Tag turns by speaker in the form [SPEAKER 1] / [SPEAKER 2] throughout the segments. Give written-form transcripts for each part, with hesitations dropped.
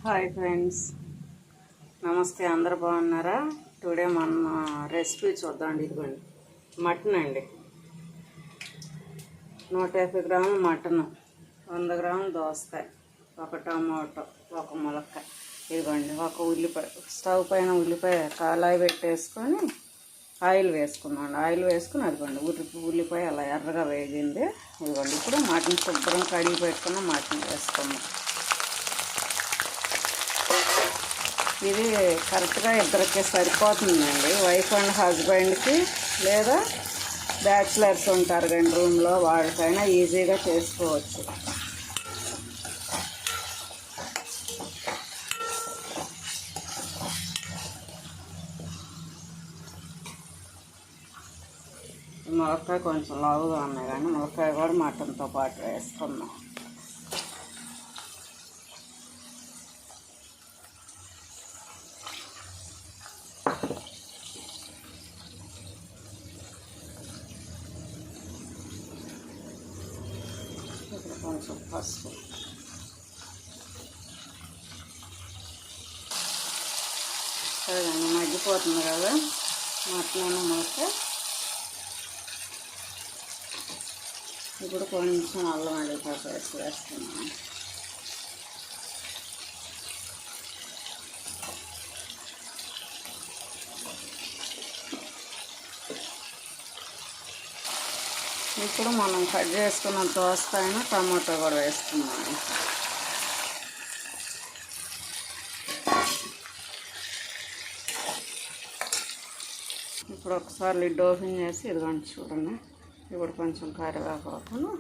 [SPEAKER 1] Hi friends, నమస్తే. అందరు బాగున్నారా? టుడే మన రెసిపీ చూద్దామండి. ఇదిగోండి మటన్ అండి. 150 గ్రాముల మటను, 100 గ్రాముల దోసకాయ, ఒక టమాటో, ఒక ములక్కాయ. ఇదిగోండి ఒక ఉల్లిపాయ. స్టవ్ పైన ఉల్లిపాయ కాలాయి పెట్టేసుకొని ఆయిల్ వేసుకున్నాండి. ఆయిల్ వేసుకుని అదిగోండి ఉల్లిపాయ అలా ఎర్రగా వేగింది. ఇదిగోండి ఇప్పుడు మటన్ శుభ్రం కడిగి పెట్టుకున్న మటన్ వేసుకున్నాం. ఇది కరెక్ట్గా ఇద్దరికి సరిపోతుందండి. వైఫ్ అండ్ హస్బెండ్కి లేదా బ్యాచిలర్స్ ఉంటారు కానీ రూమ్లో, వాళ్ళకైనా ఈజీగా చేసుకోవచ్చు. ములక్కాయ కొంచెం లావుగా ఉన్నాయి కానీ ములక్కాయ కూడా మటన్తో పాటు వేసుకుందాం. కొంచెం పసుపు, సరేనండి. మగ్గిపోతుంది కదా మటన్ ములక్కాయ. ఇప్పుడు కొంచెం అల్లం వెల్లుల్లి పేస్ట్ వేస్తున్నాను. ఇప్పుడు మనం కట్ చేసుకున్న దోసకాయన టమాటో కూడా వేస్తున్నాము. ఇప్పుడు ఒకసారి లిడ్ ఓపెన్ చేసి ఇదిగోండి చూడండి. ఇప్పుడు కొంచెం కరివేపాకును,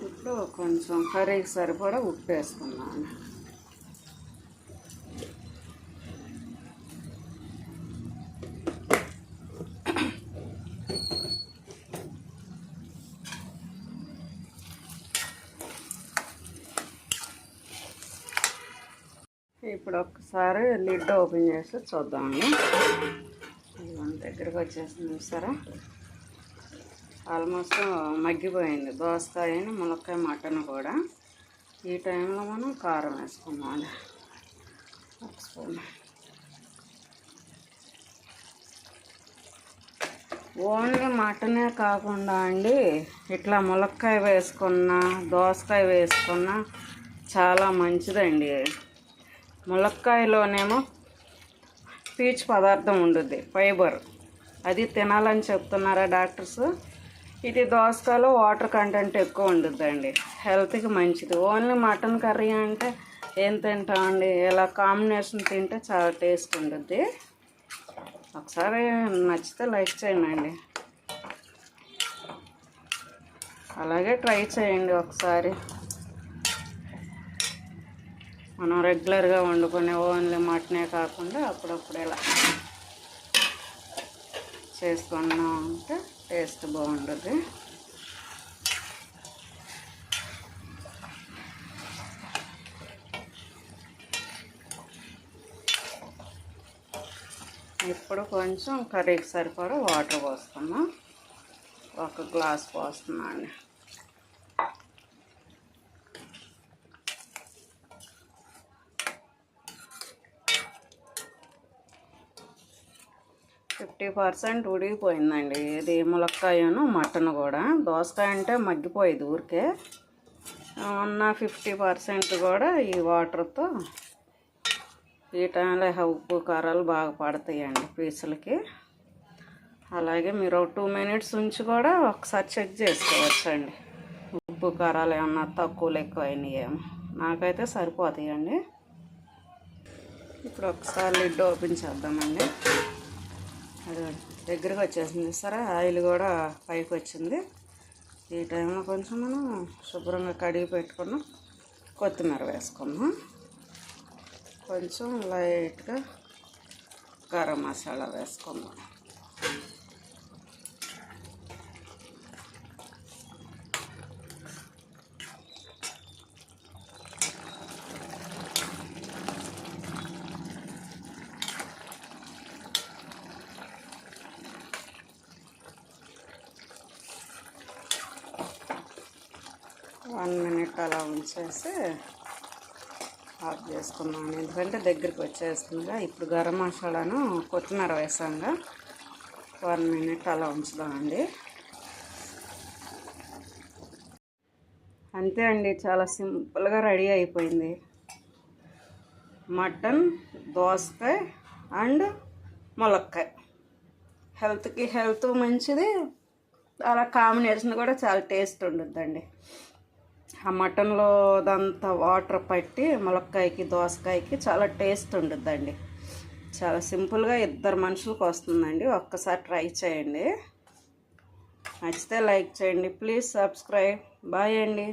[SPEAKER 1] ఇప్పుడు కొంచెం కర్రీకి సరిపడా ఉప్పు వేసుకున్నాను. ఇప్పుడు ఒకసారి లిడ్ ఓపెన్ చేసి చూద్దామండి. దగ్గరకు వచ్చేసింది చూసారా, ఆల్మోస్ట్ మగ్గిపోయింది దోసకాయ ములక్కాయ మటన్ కూడా. ఈ టైంలో మనం కారం వేసుకున్నాం. ఒక స్పూన్. ఓన్లీ మటనే కాకుండా అండి, ఇట్లా ములక్కాయ వేసుకున్నా దోసకాయ వేసుకున్నా చాలా మంచిదండి. ములక్కాయలోనేమో పీచు పదార్థం ఉంటుంది, ఫైబర్. అది తినాలని చెప్తున్నారా డాక్టర్స్. ఇది దోసకాయలో వాటర్ కంటెంట్ ఎక్కువ ఉంటుందండి, హెల్త్కి మంచిది. ఓన్లీ మటన్ కర్రీ అంటే ఏం తింటామండి, ఇలా కాంబినేషన్ తింటే చాలా టేస్ట్ ఉంటుంది. ఒకసారి నచ్చితే లైక్ చేయండి, అలాగే ట్రై చేయండి ఒకసారి. మనం రెగ్యులర్గా వండుకునే ఓన్లీ మటనే కాకుండా అప్పుడప్పుడు ఇలా చేసుకున్నాం అంటే టేస్ట్ బాగుంటుంది. ఇప్పుడు కొంచెం కర్రీకి సరిపడా వాటర్ పోస్తున్నాం. ఒక గ్లాస్ పోస్తున్నాను. ఫిఫ్టీ 50% ఉడికిపోయిందండి ఇది ములక్కాయను మటన్ కూడా. దోసకాయ అంటే మగ్గిపోయేది ఊరికే. ఉన్న 50% కూడా ఈ వాటర్తో ఈ టైంలో ఉప్పు కారాలు బాగా పడతాయండి పీసులకి. అలాగే మీరు 2 minutes ఉంచి కూడా ఒకసారి చెక్ చేసుకోవచ్చండి, ఉప్పు కారాలు ఏమన్నా తక్కువలు ఎక్కువ అయినాయేమో. నాకైతే సరిపోతాయండి. ఇప్పుడు ఒకసారి లిడ్ ఓపెన్ చేద్దామండి. అది దగ్గరకు వచ్చేసింది సరే, ఆయిల్ కూడా పైకి వచ్చింది. ఈ టైంలో కొంచెం మనం శుభ్రంగా కడిగి పెట్టుకున్నాం కొత్తిమీర వేసుకున్నాం. కొంచెం లైట్గా గరం మసాలా వేసుకుందాం. వన్ మినిట్ అలా ఉంచేసి ఆఫ్ చేసుకున్నాను, ఎందుకంటే దగ్గరికి వచ్చేస్తుందిగా. ఇప్పుడు గరం మసాలాను కొత్తిమీర వేసాంగా 1 మినిట్ అలా ఉంచుదామండి. అంతే అండి, చాలా సింపుల్గా రెడీ అయిపోయింది. మటన్, దోసకాయ అండ్ ములక్కాయ. హెల్త్కి హెల్త్ మంచిది, అలా కాంబినేషన్ కూడా చాలా టేస్ట్ ఉంటుందండి. ఆ మటన్లో అదంతా వాటర్ పట్టి ములక్కాయకి దోసకాయకి చాలా టేస్ట్ ఉంటుందండి. చాలా సింపుల్గా 2 మనుషులకు వస్తుందండి. ఒక్కసారి ట్రై చేయండి. నచ్చితే లైక్ చేయండి. Please subscribe. బాయ్ అండి.